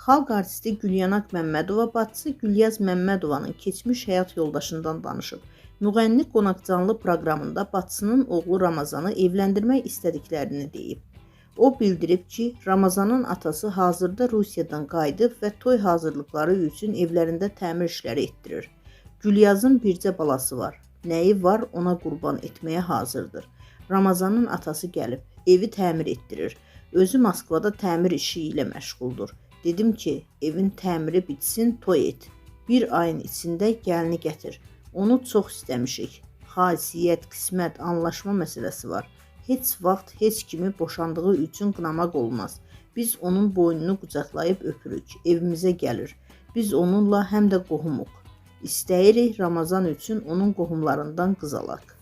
Xalq artisti Gülyanaq Məmmədova bacısı Gülyaz Məmmədovanın keçmiş həyat yoldaşından danışıb. Müğənni qonaqcanlı proqramında bacısının oğlu Ramazanı evləndirmək istədiklərini deyib. O bildirib ki, Ramazanın atası hazırda Rusiyadan qayıdıb və toy hazırlıqları üçün evlərində təmir işləri etdirir. Gülyazın bircə balası var. Nəyi var ona qurban etməyə hazırdır. Ramazanın atası gəlib, evi təmir etdirir. Özü Moskvada təmir işi ilə məşğuldur. Dedim ki, evin təmiri bitsin, toy et. Bir ayın içində gəlini gətir. Onu çox istəmişik. Xasiyyət, qismət, anlaşma məsələsi var. Heç vaxt heç kimi boşandığı üçün qınamaq olmaz. Biz onun boynunu qucaqlayıb öpürük. Evimizə gəlir. Biz onunla həm də qohumuq. İstəyirik Ramazan üçün onun qohumlarından qız alaq.